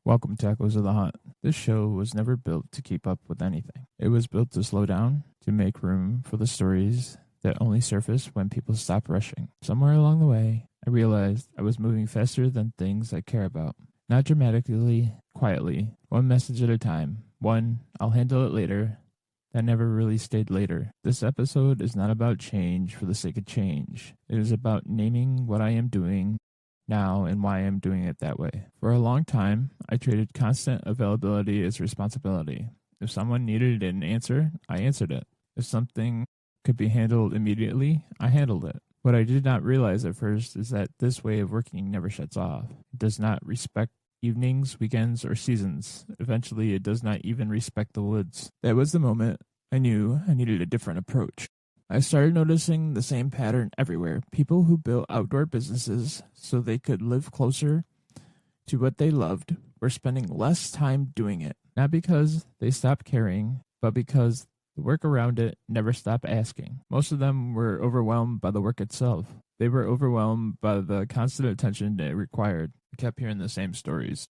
Welcome to Echoes of the Hunt. This show was never built to keep up with anything. It was built to slow down, to make room for the stories that only surface when people stop rushing. Somewhere along the way, I realized I was moving faster than things I care about. Not dramatically, quietly, one message at a time. One, I'll handle it later. That never really stayed later. This episode is not about change for the sake of change. It is about naming what I am doing now and why I'm doing it that way. For a long time, I traded constant availability as responsibility. If someone needed an answer, I answered it. If something could be handled immediately, I handled it. What I did not realize at first is that this way of working never shuts off. It does not respect evenings, weekends, or seasons. Eventually, it does not even respect the woods. That was the moment I knew I needed a different approach. I started noticing the same pattern everywhere. People who built outdoor businesses so they could live closer to what they loved were spending less time doing it. Not because they stopped caring, but because the work around it never stopped asking. Most of them were overwhelmed by the work itself. They were overwhelmed by the constant attention it required. I kept hearing the same stories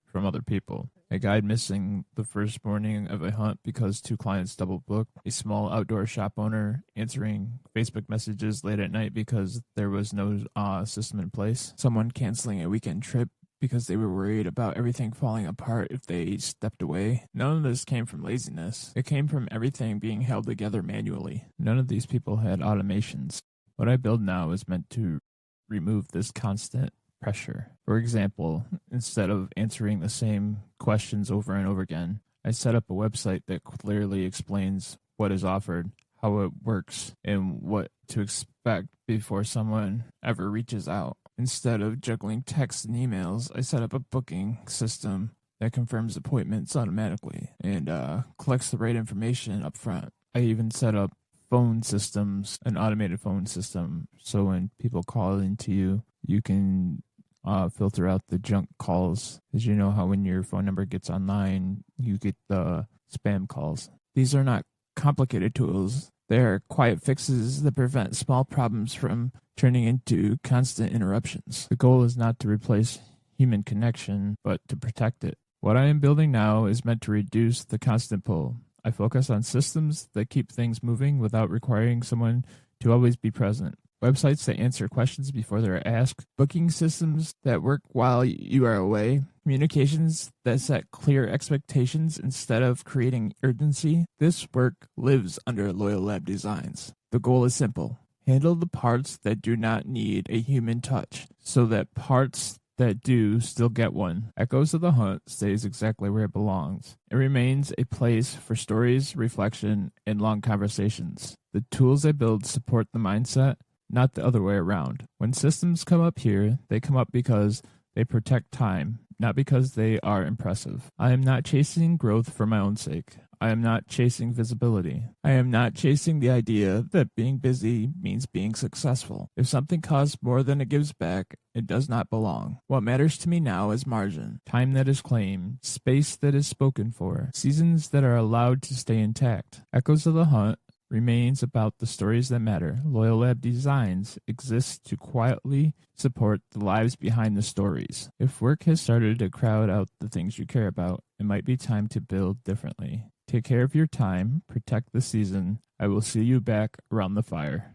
from other people. A guide missing the first morning of a hunt because 2 clients double booked. A small outdoor shop owner answering Facebook messages late at night because there was no system in place. Someone canceling a weekend trip because they were worried about everything falling apart if they stepped away. None of this came from laziness. It came from everything being held together manually. None of these people had automations. What I build now is meant to remove this constant pressure. For example, instead of answering the same questions over and over again, I set up a website that clearly explains what is offered, how it works, and what to expect before someone ever reaches out. Instead of juggling texts and emails, I set up a booking system that confirms appointments automatically and collects the right information up front. I even set up phone systems, an automated phone system, so when people call into you, you can filter out the junk calls. As you know how when your phone number gets online, you get the spam calls. These are not complicated tools. They are quiet fixes that prevent small problems from turning into constant interruptions. The goal is not to replace human connection, but to protect it. What I am building now is meant to reduce the constant pull. I focus on systems that keep things moving without requiring someone to always be present. Websites that answer questions before they're asked, booking systems that work while you are away, communications that set clear expectations instead of creating urgency. This work lives under Loyal Lab Designs. The goal is simple. Handle the parts that do not need a human touch, so that parts that do still get one. Echoes of the Hunt stays exactly where it belongs. It remains a place for stories, reflection, and long conversations. The tools I build support the mindset, not the other way around. When systems come up here, they come up because they protect time, not because they are impressive. I am not chasing growth for my own sake. I am not chasing visibility. I am not chasing the idea that being busy means being successful. If something costs more than it gives back, it does not belong. What matters to me now is margin, time that is claimed, space that is spoken for, seasons that are allowed to stay intact. Echoes of the Hunt remains about the stories that matter. Loyal Lab Designs exists to quietly support the lives behind the stories. If work has started to crowd out the things you care about, it might be time to build differently. Take care of your time, protect the season. I will see you back around the fire.